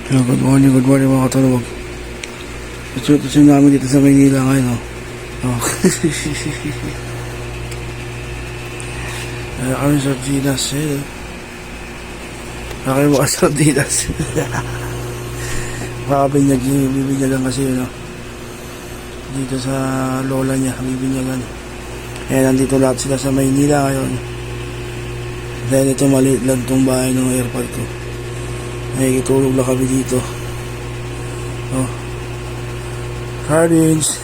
Good morning mga katulog. Ito namin dito sa Maynila ngayon. Oh. Kami sa Sardinas. Kaya mga Sardinas. Bibinyagan kasi dito sa lola niya, bibinyagan. Kaya nandito lahat sila sa Maynila ngayon. Dahil ito maliit lang itong bahay ng airport ko. Nakikitulog lang kami dito. Oh. Sardines.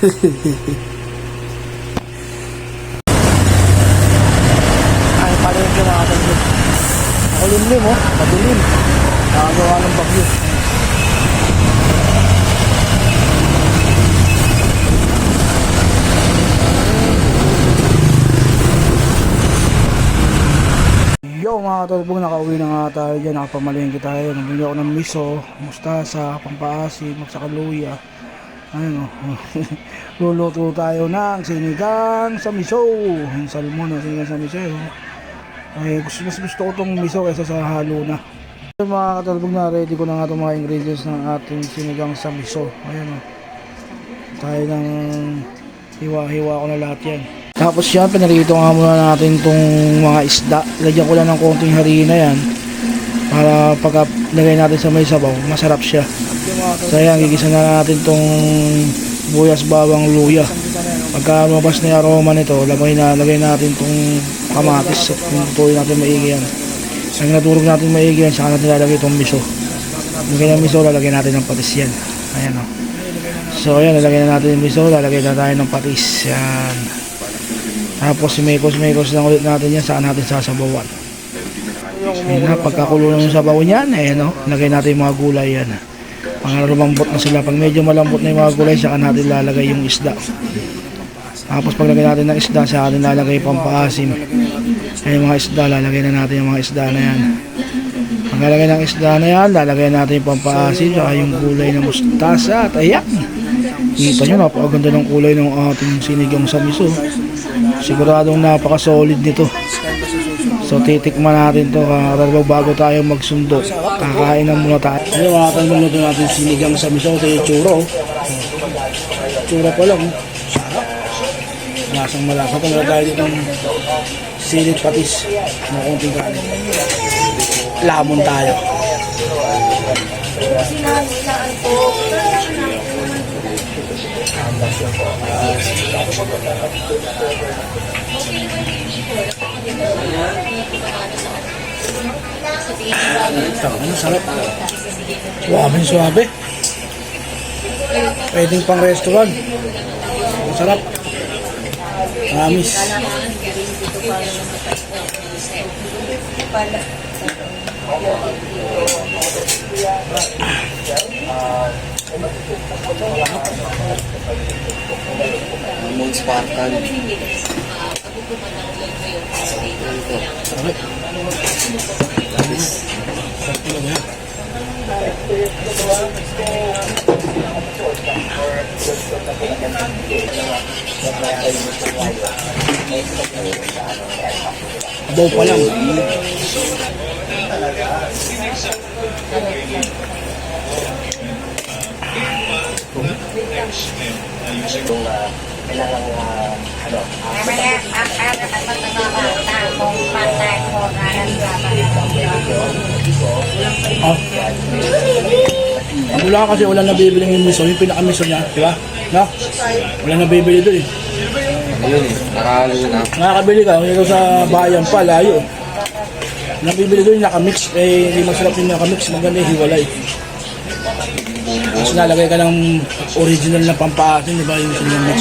Ay, palengke mga kapatid. Makulimlim madilim. Nakagawa ng bagyo. Yo mga katulbong, nakauwi na nga tayo dyan, nakapamalengke tayo. Nabili ako ng miso, mustasa, pampaasim, saka luya. Ayun luluto tayo ng sinigang sa miso. Yung salmon na sinigang sa miso. Ay, mas gusto ko itong miso kaysa sa halo na. Mga katulbong, na ready ko na nga itong mga ingredients ng ating sinigang sa miso. Ayun tayo ng hiwa-hiwa ko na lahat yan. Tapos yan, pinarito nga muna natin itong mga isda. Lagyan ko lang ng konting harina yan para pagka lagay natin sa may sabaw, masarap siya. So yan, gigisa na natin itong buyas, bawang, luya. Pagka lumabas na yung aroma nito, lagay natin itong kamatis at tuloy natin maigi yan. Pag naturog natin maigi yan, saka natin lalagay itong miso. Lagay ng miso, lalagay natin ng patis yan. Ayan o. So ayan, lalagay na natin yung miso, lalagay na tayo ng patis. Yan. Tapos mekos lang ulit natin yan, saan natin sasabawan. Ayan na, pagkakulo ng sabaw niyan, ayan o, lagay natin yung mga gulay yan. Pag lumambot na sila, pag medyo malambot na yung mga gulay, saka natin lalagay yung isda. Tapos paglagay natin ng isda, saka natin lalagay yung pampaasim. Ayan yung mga isda, lalagay na natin yung mga isda na yan. Paglalagay ng isda na yan, lalagay natin yung pampaasim, saka yung gulay na mustasa, at ayan. Kita nyo, napakaganda ng kulay ng ating sinigang sa miso. Siguradong napaka-solid nito. So titikman natin to bago tayo magsundo. Kakain na muna tayo. Ayun, makakalimutan luto natin sinigang sa miso. Ito yung tsura. Tsura pa lang. Sarap. Lasang malasa. Ito tayo dito ng silit patis na konting kanin. Lamon tayo. Ano sarap. Suabe. Pwedeng pang restaurant. Sarap. Amis. Lemon Spartan. Abaw pa lang. Wala kasi wala nabibili ng miso, yung pinaka-miso niya, di ba? No? Wala nabibili doon eh. Ayun nakahalo na. Nakakabili ka, kung ito sa bayan pa, layo. Nabibili doon yung nakamix, hindi masarap yung nakamix, maganda yung hiwalay. Tapos nalagay ka ng original na pampaasin, di ba, yung sinamix.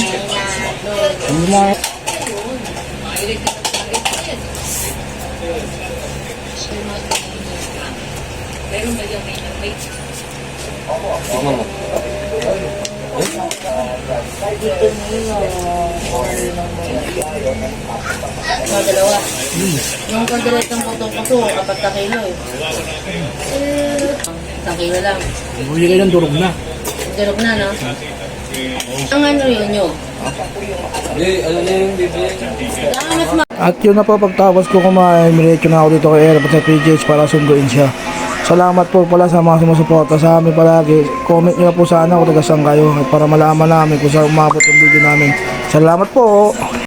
Ang mga... Tingnan mo. Dalawa. Yung kondiretong puto-puto, 4 kilo eh. 1 kilo lang. Bumili kayo ng durog na. Durog na, no? Ang ano yun yun? Hindi, ano na yung bibili? At yun na po, pagtapos ko kumain, miretso na ako dito kay Airport sa PGH para sunduin siya. Salamat po pala sa mga sumusuporta sa amin palagi. Comment nyo na po sana kung taga saan kayo para malaman namin kung saan umabot yung video namin. Salamat po.